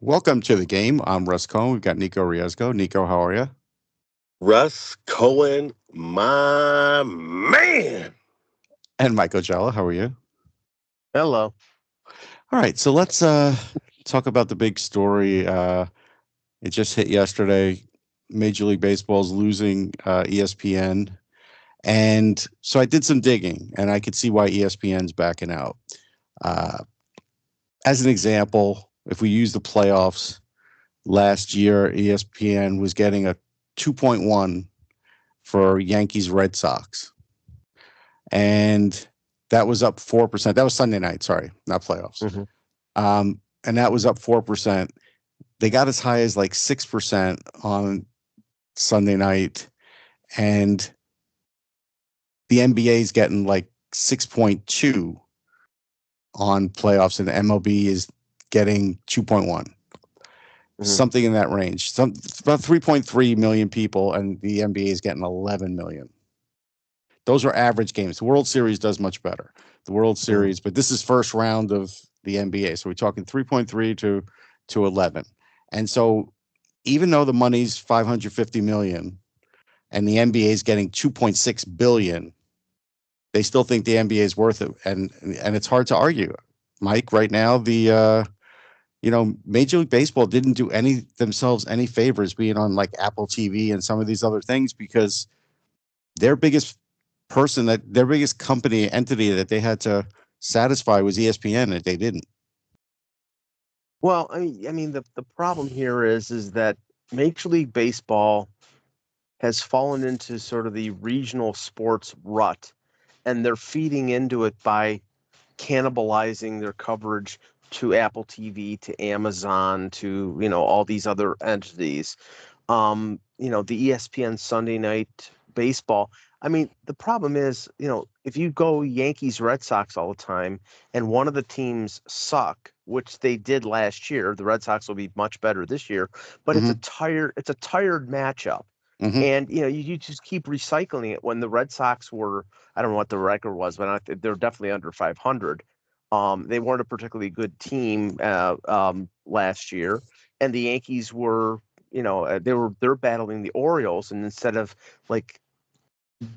Welcome to the game. I'm Russ Cohen. We've got Nico Riesgo. Nico, how are you? Russ Cohen, my man. And Michael Jella, how are you? Hello. All right, so let's talk about the big story. It just hit yesterday. Major League Baseball's losing ESPN. And so I did some digging, and I could see why ESPN's backing out. Uh, as an example, if we use the playoffs, last year ESPN was getting a 2.1 for Yankees Red Sox. And that was up 4%. That was Sunday night, sorry, not playoffs. Mhm. And that was up 4%. They got as high as like 6% on Sunday night. And the NBA is getting like 6.2 on playoffs, and the MLB is getting 2.1, Mhm. something in that range. About 3.3 million people, and the NBA is getting 11 million. Those are average games. The World Series does much better. The World Mhm. Series, but this is first round of the NBA, so we're talking 3.3 to 11. And so, even though the money's 550 million and the NBA is getting 2.6 billion, they still think the NBA is worth it, and it's hard to argue. Mike, right now Major League Baseball didn't do any favors being on like Apple TV and some of these other things because their biggest their biggest company entity that they had to satisfy was ESPN, and they didn't. Well, the problem here is that Major League Baseball has fallen into sort of the regional sports rut, and they're feeding into it by cannibalizing their coverage to Apple TV, to Amazon, to all these other entities. The ESPN Sunday Night Baseball. I mean, the problem is, if you go Yankees Red Sox all the time and one of the teams suck, which they did last year, the Red Sox will be much better this year, but Mm-hmm. it's a tired matchup. Mm-hmm. And you just keep recycling it. When the Red Sox were, I don't know what the record was, but they're definitely under 500. They weren't a particularly good team last year, and the Yankees were, they're battling the Orioles, and instead of like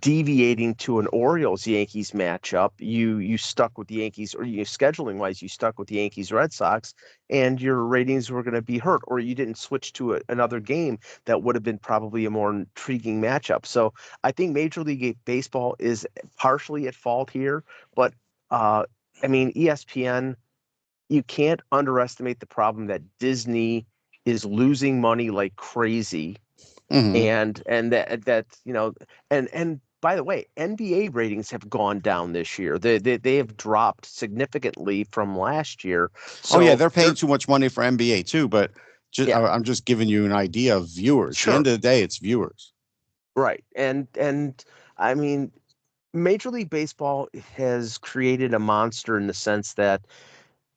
deviating to an Orioles Yankees matchup, you stuck with the Yankees, or you scheduling wise, you stuck with the Yankees Red Sox, and your ratings were going to be hurt, or you didn't switch to another game that would have been probably a more intriguing matchup. So I think Major League Baseball is partially at fault here, but uh, ESPN, you can't underestimate the problem that Disney is losing money like crazy, Mm-hmm. and that and by the way, NBA ratings have gone down this year. They have dropped significantly from last year. Oh yeah, So they're paying they're too much money for NBA too, but yeah, I'm just giving you an idea of viewers. At the end sure, of the day, it's viewers. right. And I mean, Major League Baseball has created a monster in the sense that,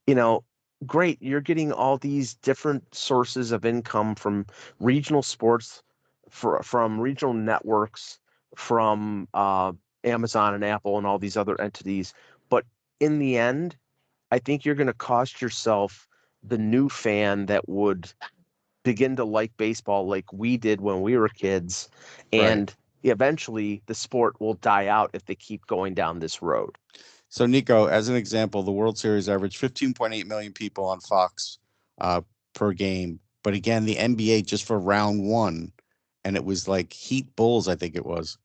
you know, great, you're getting all these different sources of income from regional sports, from regional networks, from Amazon and Apple and all these other entities. But in the end, I think you're going to cost yourself the new fan that would begin to like baseball like we did when we were kids. Right. And eventually the sport will die out if they keep going down this road. So Nico, as an example, the World Series averaged 15.8 million people on Fox uh, per game. But again, the NBA just for round one, and it was like Heat Bulls, I think it was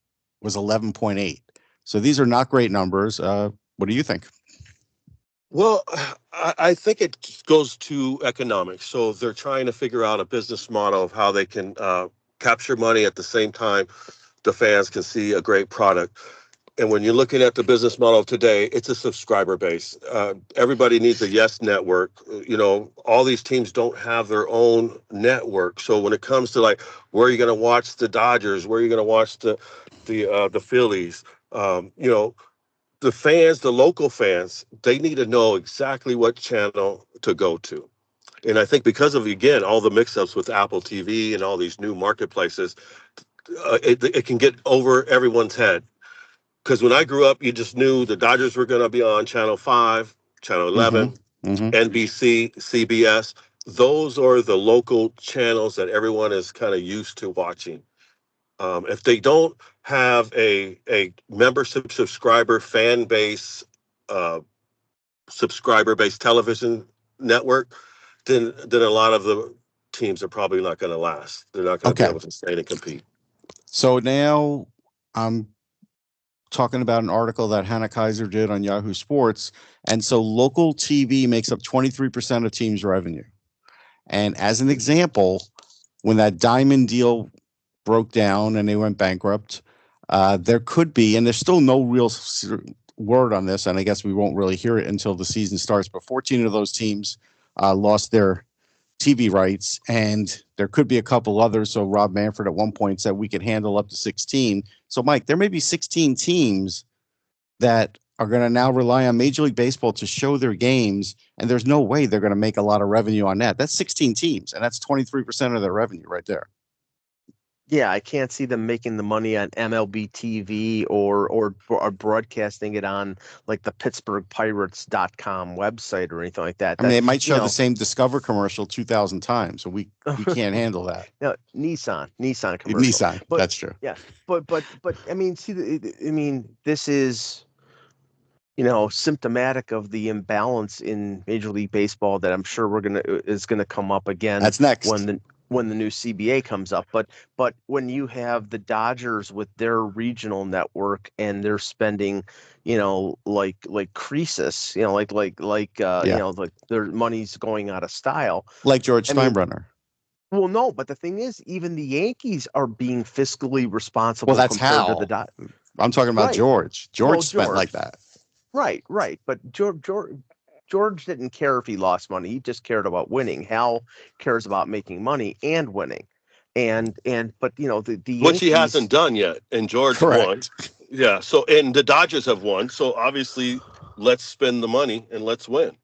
11.8. So these are not great numbers. What do you think? Well, I think it goes to economics. So they're trying to figure out a business model of how they can capture money at the same time the fans can see a great product. And when you're looking at the business model of today, it's a subscriber base. Everybody needs a Yes network. All these teams don't have their own network. So when it comes to like where are you going to watch the Dodgers, where are you going to watch the Phillies, the fans, the local fans, they need to know exactly what channel to go to. And I think because of, again, all the mix-ups with Apple TV and all these new marketplaces, it can get over everyone's head. Because when I grew up, you just knew the Dodgers were going to be on Channel 5, Channel Mm-hmm. 11, Mm-hmm. NBC, CBS. those are the local channels that everyone is kind of used to watching. If they don't have a membership subscriber fan base, uh, subscriber based television network, then a lot of the teams are probably not going to last. They're not going to be Okay. able to stay and compete. So now I'm talking about an article that Hannah Kaiser did on Yahoo Sports. And so local TV makes up 23% of teams' revenue. And as an example, when that Diamond deal broke down and they went bankrupt, there could be, and there's still no real word on this, and I guess we won't really hear it until the season starts, but 14 of those teams lost their TV rights, and there could be a couple others. So Rob Manfred at one point said we could handle up to 16. So, Mike, there may be 16 teams that are going to now rely on Major League Baseball to show their games, and there's no way they're going to make a lot of revenue on that. That's 16 teams, and that's 23% of their revenue right there. Yeah, I can't see them making the money on MLB TV or broadcasting it on like the PittsburghPirates.com website or anything like that. I mean, That they might show you know, the same Discover commercial 2,000 times, so we can't handle that. no, Nissan commercial. Nissan, But that's true. yeah, but I mean, see, I mean, this is symptomatic of the imbalance in Major League Baseball that I'm sure is gonna come up again That's next. when the new CBA comes up. But when you have the Dodgers with their regional network and they're spending, like Croesus, Yeah, like their money's going out of style. like George I mean, Steinbrenner. well, no, but the thing is, even the Yankees are being fiscally Well, responsible that's compared to the Hal. I'm talking about Right. George. Well, George spent like George. that. Right. But George didn't care if he lost money. He just cared about winning. Hal cares about making money and winning. But the Which he hasn't Yankees, done yet, and George won. Correct. Yeah. So, and the Dodgers have won. So obviously, let's spend the money and let's win.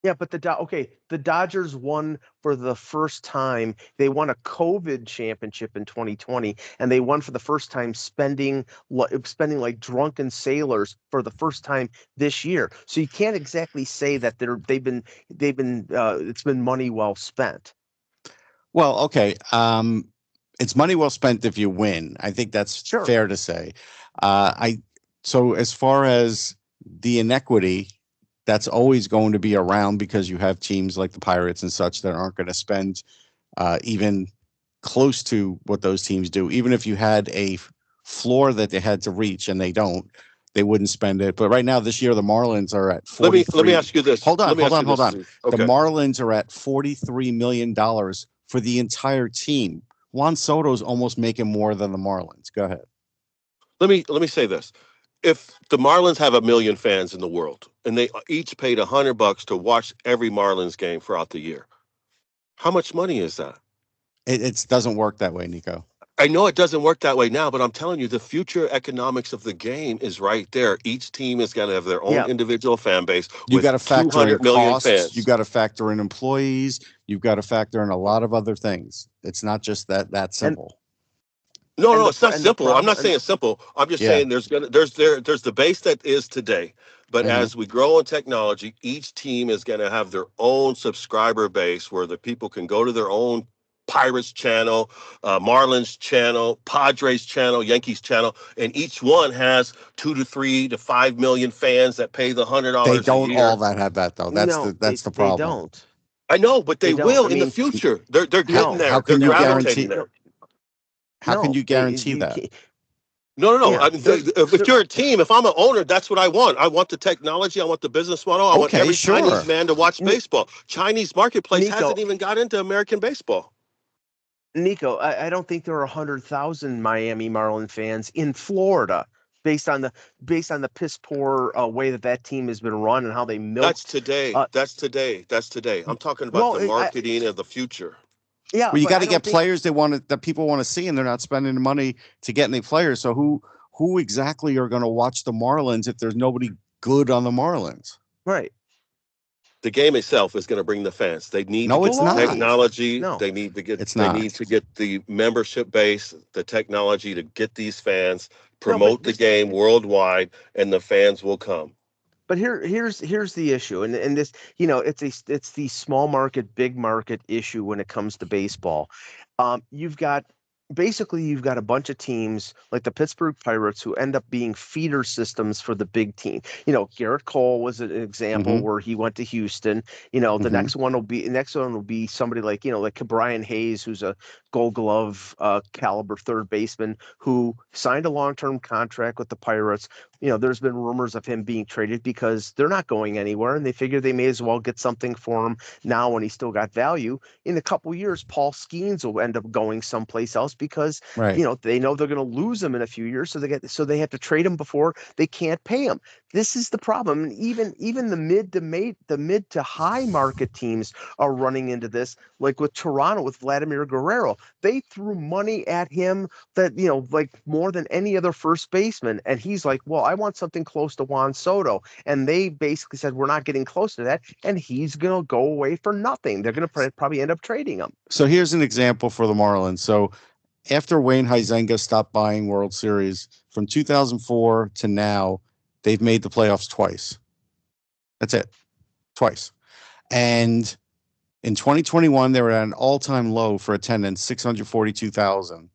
yeah, but the Dodgers won for the first time. They won a COVID championship in 2020, and they won for the first time spending like drunken sailors for the first time this year. So you can't exactly say that they've been it's been money well spent. Well, okay. It's money well spent if you win. I think that's Sure. fair to say. I so as far as the inequity, that's always going to be around because you have teams like the Pirates and such that aren't going to spend even close to what those teams do. Even if you had a floor that they had to reach and they don't, they wouldn't spend it. But right now, this year, the Marlins are at 43. Let me ask you this. Hold on. Let me ask you Hold this, on. Steve. The Okay. Marlins are at $43 million for the entire team. Juan Soto's almost making more than the Marlins. Go ahead. Let me say this. If the Marlins have 1 million fans in the world and they each paid $100 to watch every Marlins game throughout the year, how much money is that? It doesn't work that way, Nico. I know it doesn't work that way now, but I'm telling you, the future economics of the game is right there. Each team is going to have their own Yeah. individual fan base You got with to factor in 200 million costs. fans. You got to factor in employees. You've got to factor in a lot of other things. It's not just that simple. No, it's not And the simple. I'm not problem, saying it's simple. I'm just Yeah. saying there's the base that is today. But Mhm. as we grow in technology, each team is going to have their own subscriber base where the people can go to their own Pirates channel, Marlins channel, Padres channel, Yankees channel, and each one has 2 to 3 to 5 million fans that pay the $100 They a don't year. all that have that though. That's no, the they problem. don't. I know, but They they don't. will I in the mean, future. They're getting no, there. How They're can you gravitating guarantee? there. How can no, you guarantee you that? can't. No. Yeah, I mean, if you're a team, if I'm an owner, that's what I want. I want the technology. I want the business model. I want Okay, every Chinese sure. man to watch baseball. Chinese marketplace Nico, hasn't even got into American baseball. Nico, I don't think there are 100,000 Miami Marlin fans in Florida based on the piss poor way that team has been run and how they That's milked. today. Uh, That's today. That's today. I'm talking about well, the marketing of the future. yeah, Well, you but got I to get don't think players that people want to see, and they're not spending the money to get any players. So who exactly are going to watch the Marlins if there's nobody good on the Marlins? right. The game itself is going to bring the fans. They need to No, get it's Will the not. always. technology. No, They need to get. It's They not. need to get the membership base, the technology to get these fans, no, but promote the game worldwide, and the fans will come. But here's the issue, and this, it's the small market, big market issue when it comes to baseball. You've got Basically, you've got a bunch of teams like the Pittsburgh Pirates who end up being feeder systems for the big team. Garrett Cole was an example Mm-hmm. where he went to Houston. The Mm-hmm. next one will be somebody like Brian Hayes, who's a Gold Glove caliber third baseman who signed a long-term contract with the Pirates. There's been rumors of him being traded because they're not going anywhere, and they figure they may as well get something for him now when he's still got value. In a couple years, Paul Skeens will end up going someplace else because Right. they know they're going to lose him in a few years, so they have to trade him before they can't pay him. This is the problem, and even the mid to high market teams are running into this. Like with Toronto, with Vladimir Guerrero, they threw money at him that like more than any other first baseman, and he's like, well, I want something close to Juan Soto, and they basically said we're not getting close to that, and he's gonna go away for nothing. They're gonna probably end up trading him. So here's an example for the Marlins. So after Wayne Huizenga stopped buying World Series from 2004 to now, they've made the playoffs twice. That's it, twice. And in 2021, they were at an all-time low for attendance, 642,000.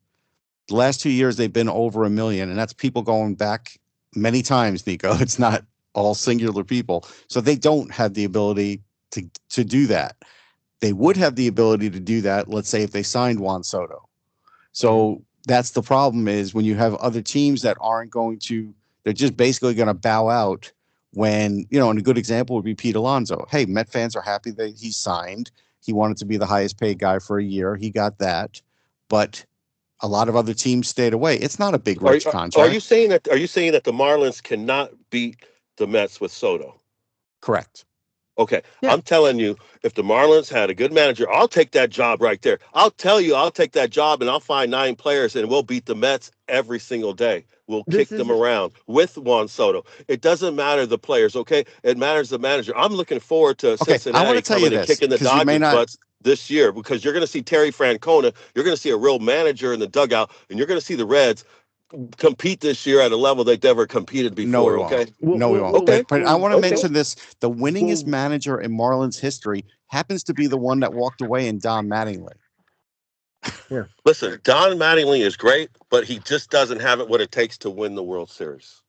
The last 2 years, they've been over 1 million, and that's people going back many times, Nico. It's not all singular people. So they don't have the ability to do that. They would have the ability to do that, let's say, if they signed Juan Soto. So that's the problem, is when you have other teams that aren't going to, they're just basically going to bow out when, and a good example would be Pete Alonso. Hey, Met fans are happy that he signed. He wanted to be the highest paid guy for a year. He got that. But a lot of other teams stayed away. It's not a big, Are rich are you contract. saying that? Are you saying that the Marlins cannot beat the Mets with Soto? Correct. Okay, Yeah, I'm telling you, if the Marlins had a good manager, I'll take that job right there. I'll tell you, I'll take that job and I'll find 9 players and we'll beat the Mets every single day. We'll this kick them is around with Juan Soto. It doesn't matter the players, okay? It matters the manager. I'm looking forward to Okay. I want Cincinnati to tell you coming and this kicking the because you may Dodgers' not butts this year because you're going to see Terry Francona. You're going to see a real manager in the dugout, and you're going to see the Reds compete this year at a level they've never competed No, we before, won't. okay? well, No, we well, won't. well, Okay, But I well, want to okay. mention this. The winningest well, manager in Marlins history happens to be the one that walked away in Don Mattingly. yeah. Listen, Don Mattingly is great, but he just doesn't have it what it takes to win the World Series.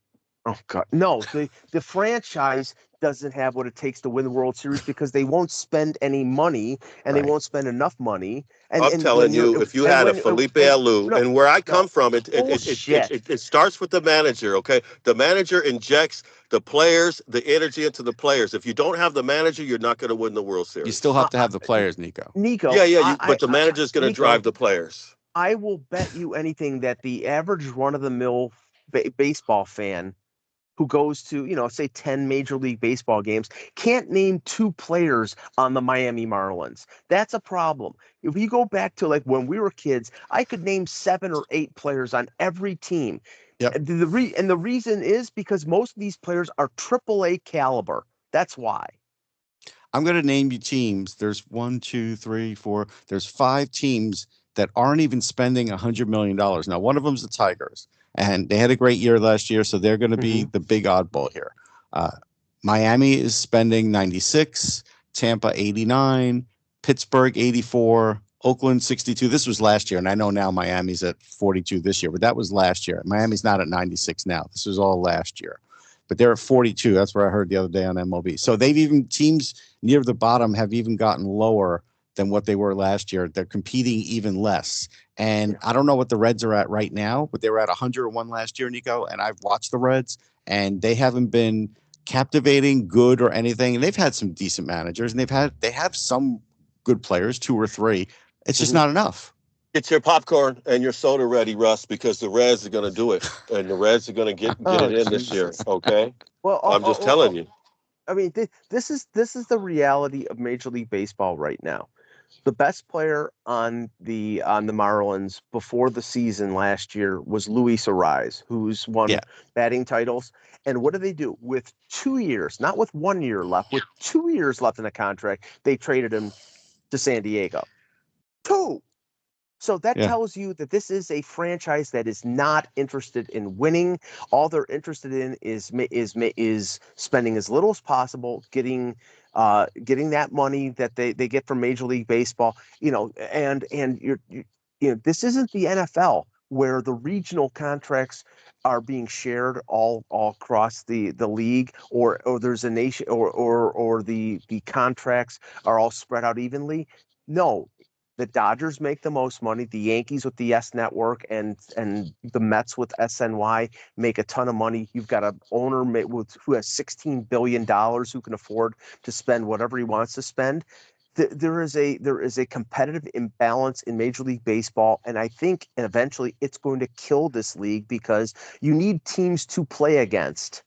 Oh God, no! The franchise doesn't have what it takes to win the World Series because they won't spend any money, and they Right. won't spend enough money. And I'm and telling when you're you, if you and had a when Felipe and Alou, no, and where I no come from, bullshit. it starts with the manager. Okay, the manager injects the players, the energy into the players. If you don't have the manager, you're not going to win the World You still Series. have to have the players, Nico. Nico, Yeah, yeah, but the manager's going to drive Nico, the players. I will bet you anything that the average run of the mill baseball fan who goes to, say 10 Major League Baseball games, can't name two players on the Miami Marlins. That's a problem. If you go back to like when we were kids, I could name 7 or 8 players on every team. Yep. And the reason is because most of these players are AAA caliber. That's why. I'm going to name you teams. There's one, two, three, four. There's 5 teams that aren't even spending $100 million. Now, one of them's the Tigers, and they had a great year last year, so they're going to be Mm-hmm. the big oddball here. Uh, Miami is spending 96, Tampa 89, Pittsburgh 84, Oakland 62. This was last year, and I know now Miami's at 42 this year, but that was last year. Miami's not at 96 now. This was all last year, but they're at 42. That's what I heard the other day on MLB. So they've even teams near the bottom have even gotten lower than what they were last year. They're competing even less. And I don't know what the Reds are at right now, but they were at 101 last year, Nico. And I've watched the Reds, and they haven't been captivating, good, or anything. And they've had some decent managers, and they have some good players, 2 or 3. It's just Mm-hmm. not enough. Get your popcorn and your soda ready, Russ, because the Reds are going to do it, and the Reds are going to get Oh it in this year. Jesus. Okay, Well, I'm just telling you. I mean, this is the reality of Major League Baseball right now. The best player on the Marlins before the season last year was Luis Ariz, who's won Yeah. batting titles. And what do they do with 2 years, not with 1 year left, with 2 years left in the contract? They traded him to San Diego. Two. So that Yeah. tells you that this is a franchise that is not interested in winning. All they're interested in is spending as little as possible, getting that money that they get from Major League Baseball. And this isn't the NFL where the regional contracts are being shared all across the league, or there's a nation, or the contracts are all spread out evenly. No, the Dodgers make the most money. The Yankees with the S Network and the Mets with SNY make a ton of money. You've got an owner who has $16 billion who can afford to spend whatever he wants to spend. There is a competitive imbalance in Major League Baseball, and I think eventually it's going to kill this league because you need teams to play against.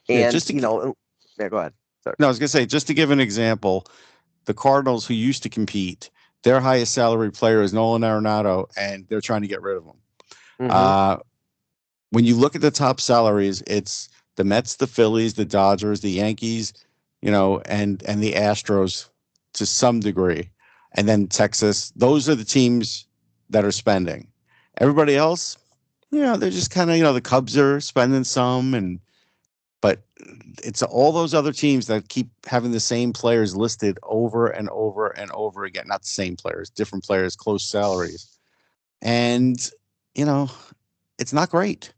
Yeah. And yeah, go ahead. Sorry. No, I was gonna say, just to give an example, the Cardinals, who used to compete, their highest salary player is Nolan Arenado, and they're trying to get rid of him. Mm-hmm. Uh, when you look at the top salaries, it's the Mets, the Phillies, the Dodgers, the Yankees, and the Astros to some degree, and then Texas. Those are the teams that are spending. Everybody else, they're just kind of, the Cubs are spending some, but it's all those other teams that keep having the same players listed over and over and over again. Not the same players, different players, close salaries. And, you know, it's not great.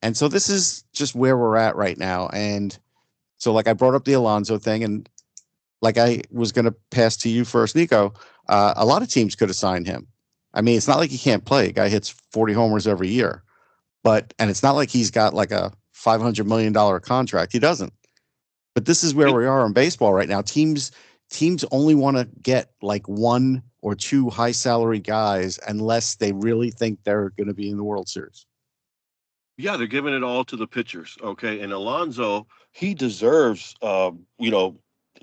And so this is just where we're at right now. And so, like, I brought up the Alonso thing, and like I was going to pass to you first, Nico. A lot of teams could have signed him. I mean, it's not like he can't play. A guy hits 40 homers every year, and it's not like he's got like a $500 million contract. He doesn't. But this is where It- we are in baseball right now. Teams only want to get like one or two high salary guys unless they really think they're going to be in the World Series. yeah, they're giving it all to the pitchers. Okay, and Alonso, he deserves,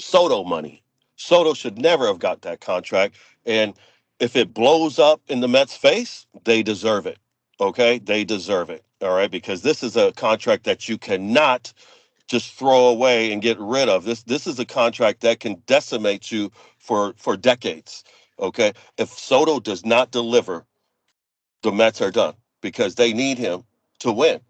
Soto money. Soto should never have got that contract, and if it blows up in the Mets' face, they deserve it. Okay, they deserve it. All right, because this is a contract that you cannot just throw away and get rid of. This is a contract that can decimate you for decades. Okay, if Soto does not deliver, the Mets are done because they need him to win,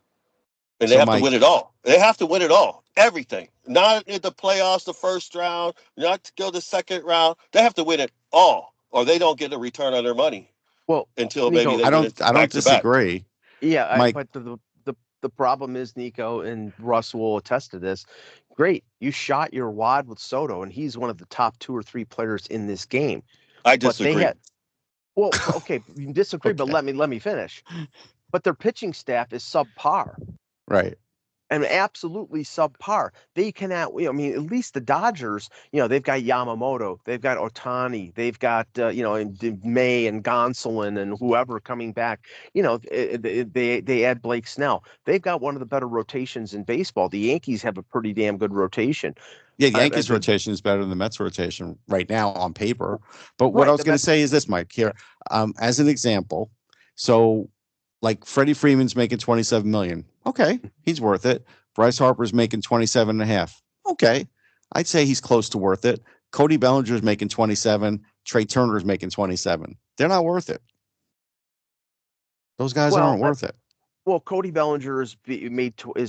and they So, have to win Mike, it all. They have to win it all, everything. Not in the playoffs, the first round, not to go the second round. They have to win it all, or they don't get a return on their money Well, until maybe Nico, they I win don't it I don't back to back. disagree, yeah, Mike. but the problem is, Nico, and Russ will attest to this. Great, you shot your wad with Soto, and he's one of the top two or three players in this game. I But they disagree. had well, okay, you disagree, but Okay, let me finish. But their pitching staff is subpar. right. And absolutely subpar. They cannot. I mean, at least the Dodgers. They've got Yamamoto, they've got Otani, they've got and May and Gonsolin and whoever coming back. They add Blake Snell. They've got one of the better rotations in baseball. The Yankees have a pretty damn good rotation. Yeah, I, Yankees the, rotation is better than the Mets rotation right now on paper. But what I right, was the going to Mets. say is this, Mike, Yeah. here, as an example. So, like Freddie Freeman's making 27 million. Okay, he's worth it. Bryce Harper's making 27 and a half. Okay, I'd say he's close to worth it. Cody Bellinger's making 27. Trey Turner's making 27. They're not worth it. Those guys Well, aren't worth it. Cody Bellinger is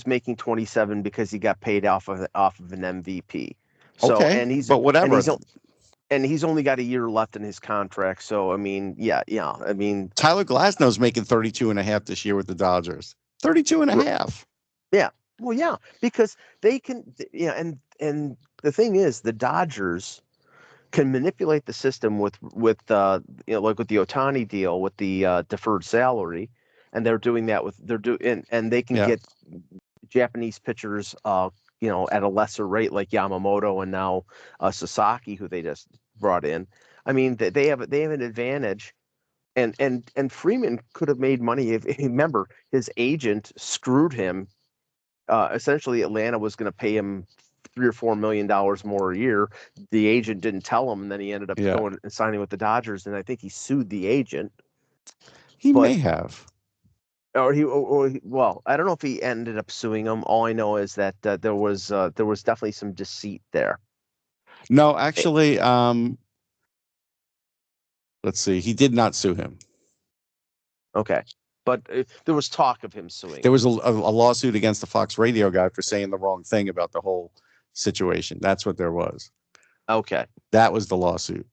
making 27 because he got paid off of an MVP. So Okay, and he's but and whatever. he's and he's only got a year left in his contract. So I mean, yeah. I mean, Tyler Glasnow's making 32 and a half this year with the Dodgers. 32 and a half. yeah. Well, yeah, because they can. Yeah, and the thing is, the Dodgers can manipulate the system with like with the Otani deal with the deferred salary, and they're doing that with they're doing and they can Yeah. get Japanese pitchers, at a lesser rate like Yamamoto and now Sasaki, who they just brought in. I mean, they have an advantage, and Freeman could have made money if remember his agent screwed him. Essentially, Atlanta was going to pay him $3 or $4 million more a year. The agent didn't tell him, and then he ended up Yeah. going and signing with the Dodgers. And I think he sued the agent, He but may have. well, I don't know if he ended up suing him. All I know is that there was definitely some deceit there. No, Eh, actually, let's see. He did not sue him. Okay, but there was talk of him suing. There was a lawsuit against the Fox Radio guy for saying the wrong thing about the whole situation. That's what there was. Okay. That was the lawsuit.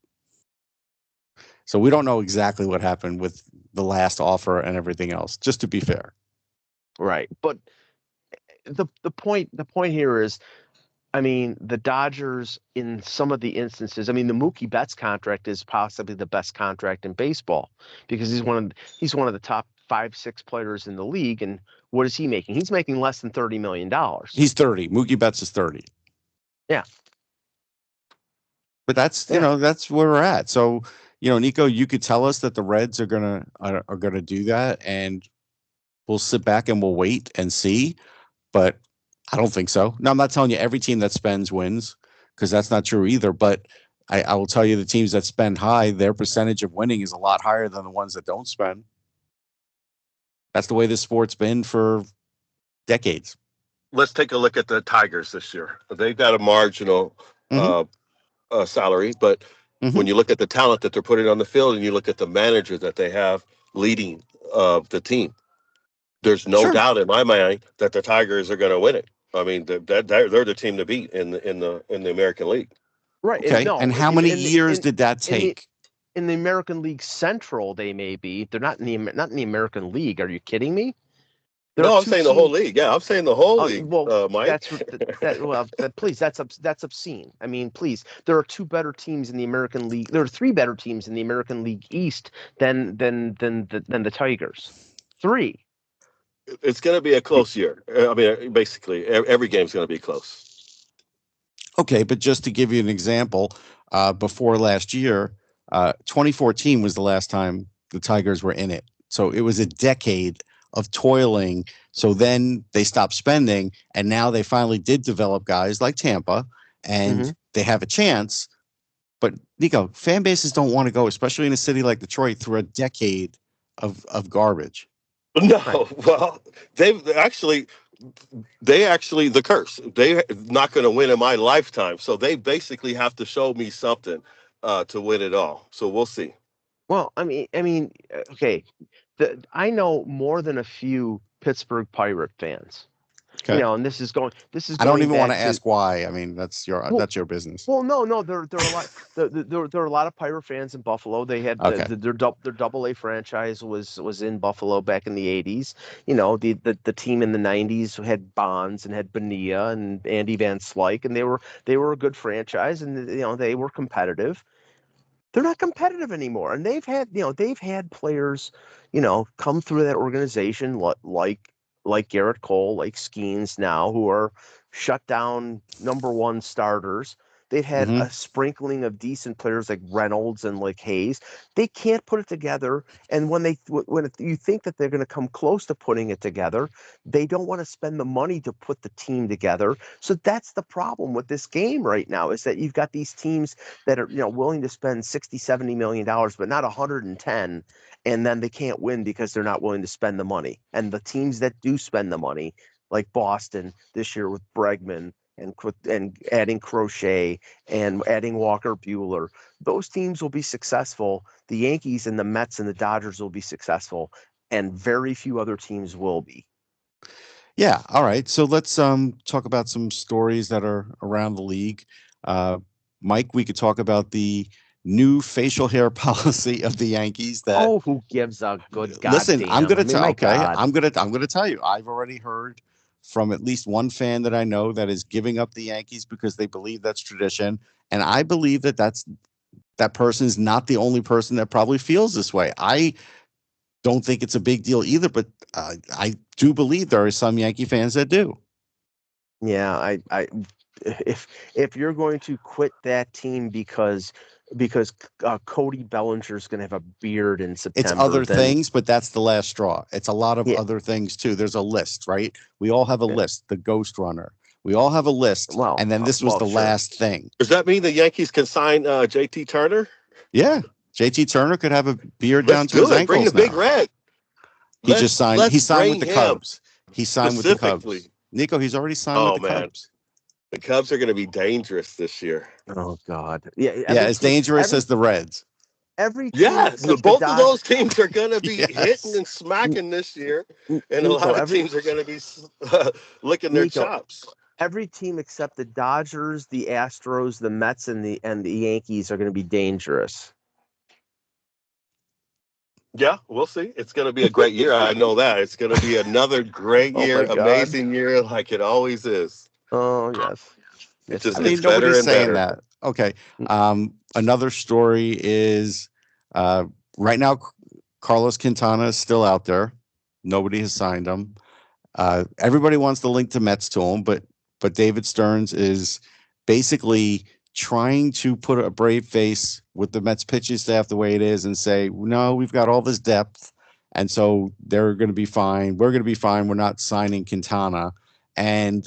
So we don't know exactly what happened with the last offer and everything else, just to be fair. Right. But the point here is, I mean, the Dodgers in some of the instances, I mean, the Mookie Betts contract is possibly the best contract in baseball because he's one of the top 5-6 players in the league. And what is he making? He's making less than $30 million. He's 30. Mookie Betts is 30. Yeah. But that's, that's where we're at. So, Nico, you could tell us that the Reds are gonna do that, and we'll sit back and we'll wait and see. But I don't think so. Now, I'm not telling you every team that spends wins, because that's not true either. But I will tell you the teams that spend high, their percentage of winning is a lot higher than the ones that don't spend. That's the way this sport's been for decades. Let's take a look at the Tigers this year. They've got a marginal salary, but when you look at the talent that they're putting on the field and you look at the manager that they have leading the team, there's no doubt in my mind that the Tigers are going to win it. I mean, they're the team to beat in the American League. Right. Okay. And how many years did that take? In the American League Central, they may be. They're not in the American League. Are you kidding me? No, I'm saying the whole league. Yeah, I'm saying the whole league. Well, Mike. Please, that's obscene. I mean, please, there are 2 better teams in the American League. There are 3 better teams in the American League East than the Tigers. 3. It's going to be a close year. I mean, basically, every game's going to be close. Okay, but just to give you an example, before last year, 2014 was the last time the Tigers were in it. So it was a decade of toiling. So then they stopped spending, and now they finally did develop guys like Tampa, and they have a chance. But Nico, fan bases don't want to go, especially in a city like Detroit, through a decade of garbage. No, well, they actually the curse. They're not going to win in my lifetime, so they basically have to show me something to win it all. So we'll see. Well, I mean, okay. I know more than a few Pittsburgh Pirate fans. Okay. And this is going. I don't even want to ask why. I mean, that's your business. Well, no, there are a lot. There are a lot of Pirate fans in Buffalo. They had their Double-A franchise was in Buffalo back in the '80s. The team in the '90s had Bonds and had Bonilla and Andy Van Slyke, and they were a good franchise, and they were competitive. They're not competitive anymore, and they've had players, come through that organization like Garrett Cole, like Skeens now, who are shut down #1 starters. They've had a sprinkling of decent players like Reynolds and like Hayes. They can't put it together, and when you think that they're going to come close to putting it together, they don't want to spend the money to put the team together. So that's the problem with this game right now, is that you've got these teams that are willing to spend $60-70 million, but not 110, and then they can't win because they're not willing to spend the money. And the teams that do spend the money, like Boston this year with Bregman and adding Crochet and adding Walker Buehler, those teams will be successful. The Yankees and the Mets and the Dodgers will be successful, and very few other teams will be. Yeah. All right. So let's talk about some stories that are around the league. Mike, we could talk about the new facial hair policy of the Yankees. That who gives a good goddamn? Listen, I'm going to tell. Okay, I'm going to tell you. I've already heard from at least one fan that I know that is giving up the Yankees because they believe that's tradition, and I believe that that person is not the only person that probably feels this way. I don't think it's a big deal either, but I do believe there are some Yankee fans that do. Yeah, if you're going to quit that team because Cody Bellinger is going to have a beard in September. It's other things, but that's the last straw. It's a lot of other things too. There's a list, right? We all have a list. The Ghost Runner. We all have a list. Well, and then this was the last thing. Does that mean the Yankees can sign JT Turner? Yeah, JT Turner could have a beard down to his ankles. Bring the Big Red. He just signed. He signed with the Cubs. He signed with the Cubs. Nico, he's already signed with the Cubs. The Cubs are going to be dangerous this year. Oh God, yeah, as dangerous as the Reds. every team Yes, except the both of Dodgers. those teams are going to be hitting Yes. and smacking this year, and a Nico, lot of teams are going to be licking their Nico, chops. every team except the Dodgers, the Astros, the Mets, and the Yankees are going to be dangerous. Yeah, we'll see. It's going to be a great year. I know that. It's going to be another great Oh year, my God. amazing year, like it always is. Oh yes. It Yes, it just I gets mean, is. better nobody's and saying better. that. Okay. Another story is uh, right now, Carlos Quintana is still out there. Nobody has signed him. Everybody wants to link the Mets to him, but David Stearns is basically trying to put a brave face with the Mets pitching staff the way it is and say, no, we've got all this depth, and so they're going to be fine. We're going to be fine. We're not signing Quintana. And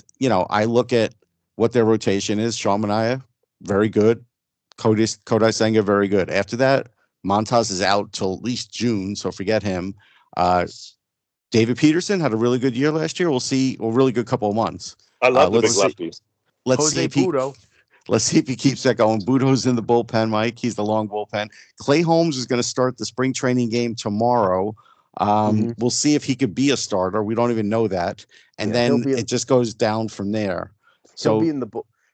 I look at what their rotation is. Sean Manaea, very good. Kodai Senga, very good. After that, Montas is out till at least June, so forget him. Uh, David Peterson had a really good year last year. We'll see a really good couple of months. I love the big Let's Jose lefty. let's see Jose if he Budo. let's see if he keeps that going. Budo's in the bullpen, Mike. He's the long bullpen. Clay Holmes is going to start the spring training game tomorrow. Mm-hmm. We'll see if he could be a starter. We don't even know that, and Yeah, he'll then be it in. just goes down from there. He'll be So in the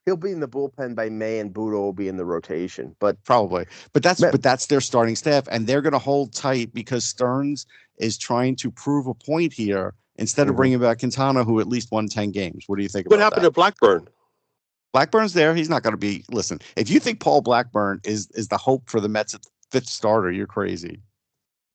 he'll be in the bullpen by May, and Budo will be in the rotation. But probably, but that's man, but that's their starting staff, and they're going to hold tight because Stearns is trying to prove a point here instead of mhm. bringing back Quintana, who at least won 10 games. What do you think What about happened that? to Blackburn? Blackburn's there. He's not going to be. Listen, if you think Paul Blackburn is the hope for the Mets at fifth starter, you're crazy.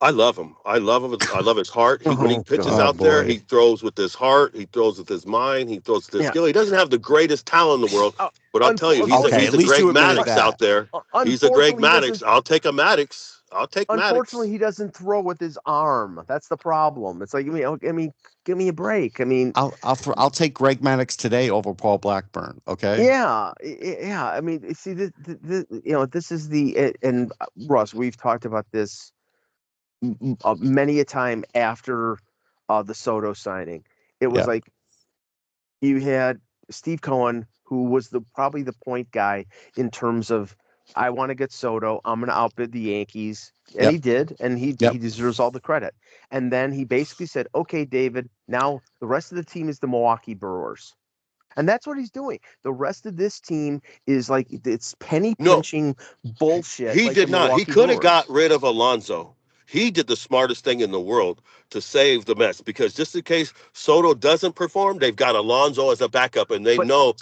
I love him. I love him. I love his heart. When he Oh pitches Oh God, out there, boy. he throws with his heart. He throws with his mind. He throws with his yeah. skill. He doesn't have the greatest talent in the world, but I'll tell you, Okay, he's at a least Greg you admitted Maddux that. out there. He's a Greg Unfortunately, he Maddux. doesn't. I'll take a Maddux. I'll take Unfortunately, Maddux. he doesn't throw with his arm. That's the problem. It's like give me a break. I mean, I'll take Greg Maddux today over Paul Blackburn. Okay. yeah, yeah. I mean, see, this is and Russ, we've talked about this many a time after the Soto signing. It was Yeah. like you had Steve Cohen, who was probably the point guy in terms of I want to get Soto. I'm going to outbid the Yankees, and he Yep. did, and he Yep. deserves all the credit. And then he basically said, "Okay, David, now the rest of the team is the Milwaukee Brewers." And that's what he's doing. The rest of this team is like it's penny No, pinching bullshit he like the did not. He Milwaukee could have got Brewers. rid of Alonso. He did the smartest thing in the world to save the Mets because just in case Soto doesn't perform, they've got Alonso as a backup, and they But know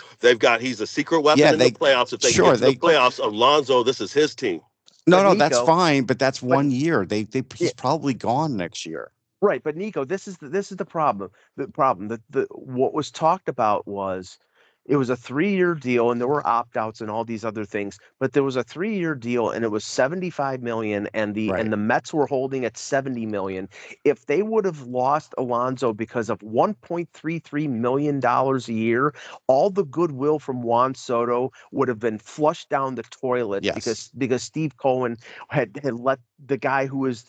he's a secret weapon Yeah. in the They playoffs. If they can sure get to the they. playoffs, Alonso, this is his team. No, but no, that's Nico, fine, but that's but 1 year. They yeah, he's probably gone next year. right, but Nico, this is the problem. The problem that the what was talked about was it was a 3-year deal and there were opt-outs and all these other things, but there was a 3-year deal and it was 75 million and Right. the Mets were holding at 70 million. If they would have lost Alonso because of 1.33 million dollars a year, all the goodwill from Juan Soto would have been flushed down the toilet Yes. because Steve Cohen had let the guy who is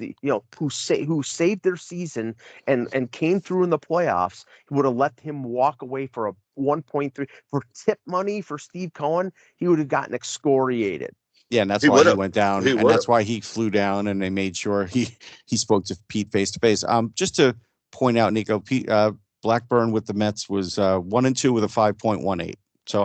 who saved their season and came through in the playoffs, he would have let him walk away for a 1.3 for tip money for Steve Cohen. He would have gotten excoriated. Yeah, and that's He why would he have. went down, He and would that's have. why he flew down, and they made sure he spoke to Pete face to face. Just to point out, Nico, Blackburn with the Mets was 1-2 with a 5.18. So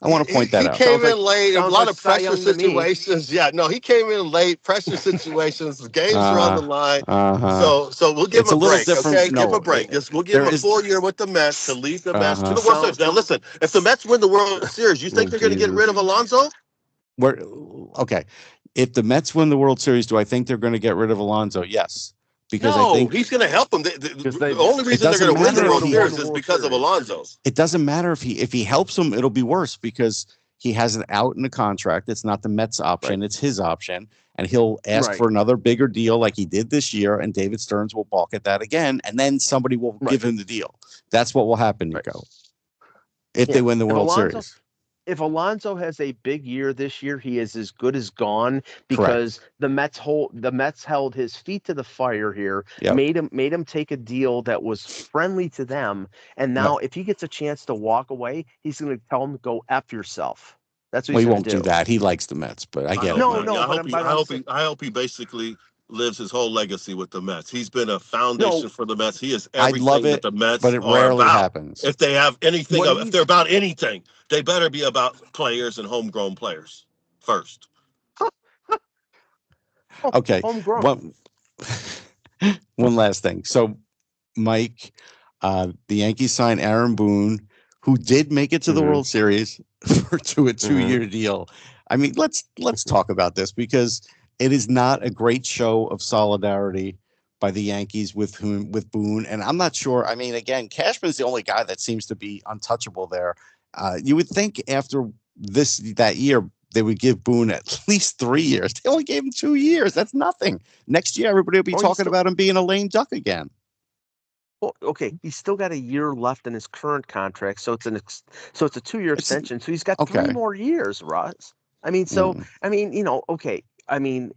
I want to point that He out. came in late. A Sounds lot like of Cy pressure Young to me. situations. Yeah, no, he came in late. Pressure situations. The games were on Uh the line. huh. So we'll give him It's a a little break. different. Okay, give him a No, break. Just we'll give there him a is. 4 year with the Mets to lead the Uh Mets to huh. the World So Series. Now listen, if the Mets win the World Series, you Oh think they're going to get rid Jesus. of Alonso? We're okay. If the Mets win the World Series, do I think they're going to get rid of Alonso? Yes, because I No, think he's going to help them. because The only it reason they're doesn't going to win because the matter they if would World have he won Series the is World because of Series. Alonso. it doesn't matter if he helps them, it'll be worse because he has an out in the contract. It's not the Mets Right. option, it's his option. And he'll ask Right. for another bigger deal like he did this year, and David Stearns will balk at that again, and then somebody will Right. give him the deal. That's what will happen, Right. Nico, if they Yeah. win the If World Alonso Series. if Alonso has a big year this year, he is as good as gone Correct. because the Mets held his feet to the fire here, Yep. made him take a deal that was friendly to them, and Yep. now if he gets a chance to walk away, he's going to tell him go F yourself. That's what Well, he's he going won't to do do. that. He likes the Mets, but I I get it, hope No, not. Mike. Yeah, no, but I'm saying I hope he basically lives his whole legacy with the Mets. He's been a foundation no. for the Mets. He is I'd love everything that it, the but Mets it are rarely about. happens. If they have anything, What if they're he's about anything, they better be about players and homegrown players first. Okay, homegrown. one one last thing. So, Mike, the Yankees signed Aaron Boone, who did make it to the Mm-hmm. World Series for to a Mm-hmm. 2-year deal. I mean, let's talk about this because it is not a great show of solidarity by the Yankees with Boone, and I'm not sure. I mean, again, Cashman's the only guy that seems to be untouchable there. You would think after that year they would give Boone at least 3 years. They only gave him 2 years. That's nothing. Next year, everybody will be Oh, he's talking still about him being a lame duck again. well, okay. He's still got a year left in his current contract, so it's a 2-year It's extension. So he's got three okay. more years, Russ. I mean, so Mm. I mean, okay. I mean,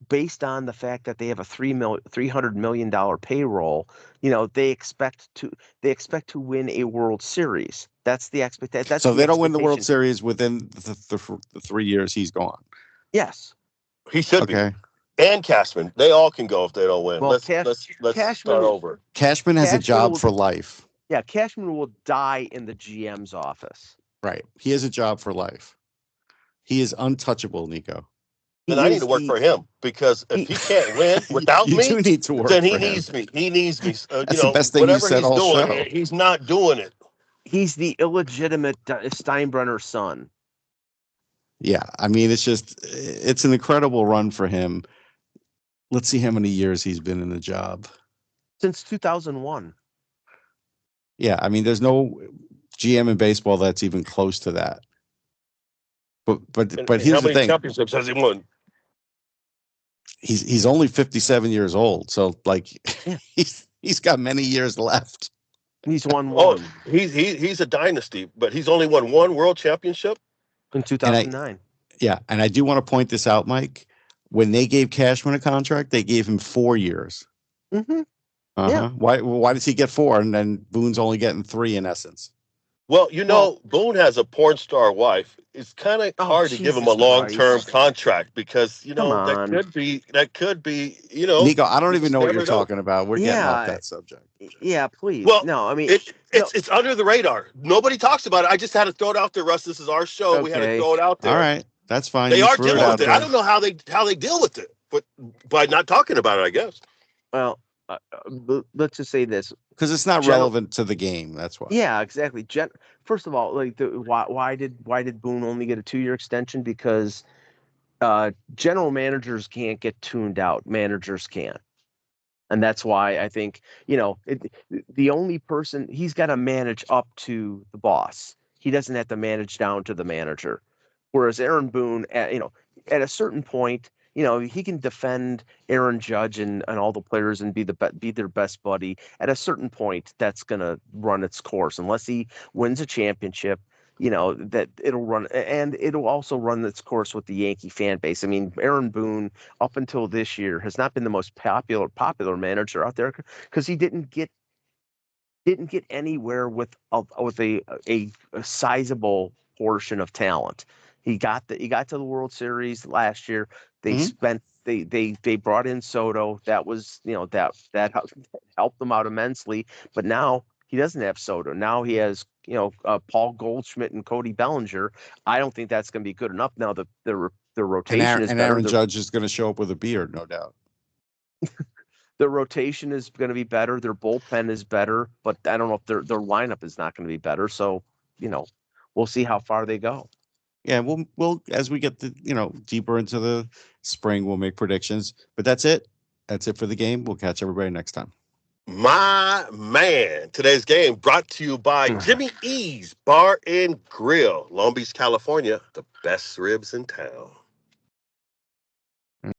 based on the fact that they have a $300 million payroll, they expect to win a World Series. That's the So That's if the they don't win the World expectation. Series within the 3 years he's gone. Yes. He should be. Okay. And Cashman, they all can go if they don't win. Well, Let's start Cashman over. Cashman has a Cashman job will for life. yeah, Cashman will die in the GM's office. Right. He has a job for life. He is untouchable, Nico. Then He I need to is work for him because if he he can't win without You me, do need to work then he for him. needs me. He needs me. That's the best thing you Whatever said he's all doing, show. he's not doing it. he's the illegitimate Steinbrenner son. Yeah. I mean, it's an incredible run for him. Let's see how many years he's been in the job. Since 2001. Yeah. I mean, there's no GM in baseball that's even close to that. But And how here's the many thing. championships has he won? He's only 57 years old. So like Yeah, he's got many years left. he's won Oh, one he's a dynasty, but he's only won one world championship. in And I 2009. Yeah, and I do want to point this out, Mike. When they gave Cashman a contract, they gave him 4 years. Mm-hmm. Yeah. Uh-huh. Why does he get four and then Boone's only getting three in essence? Well, Well, Boone has a porn star wife. It's kind of oh hard to give him a Jesus long-term Christ. contract because Come on. that could be Nico, I don't you even just know what you're never know. talking about. We're getting off Yeah. that subject. Yeah, please. Well, No, I mean, no. it's under the radar. Nobody talks about it. I just had to throw it out there, Russ. This is our show. We had to Okay. throw it out All there. right, that's fine. They You are threw it dealing with out it. I there don't know how they deal with it, but by not talking about it, I guess. Well, let's just say this. because it's not General relevant to the game. That's why. Yeah, exactly. First of all, like why did Boone only get a 2-year extension? Because general managers can't get tuned out. Managers can. And that's why I think, the only person he's got to manage up to the boss. He doesn't have to manage down to the manager. Whereas Aaron Boone, at a certain point, he can defend Aaron Judge and all the players and be their best buddy. At a certain point, that's gonna run its course unless he wins a championship. That it'll run, and it'll also run its course with the Yankee fan base. I mean, Aaron Boone up until this year has not been the most popular manager out there because he didn't get anywhere with a sizable portion of talent. He got to the World Series last year. They Mhm. spent they brought in Soto. That was helped them out immensely. But now he doesn't have Soto. Now he has Paul Goldschmidt and Cody Bellinger. I don't think that's going to be good enough. Now the And rotation is better. Aaron Judge is going to show up with a beard, no doubt. Their rotation is going to be better. Their bullpen is better, but I don't know if their lineup is not going to be better. So, we'll see how far they go. Yeah, we'll as we get deeper into the spring, we'll make predictions. But that's it. That's it for the game. We'll catch everybody next time. My man. Today's game brought to you by Jimmy E's Bar and Grill, Long Beach, California, the best ribs in town.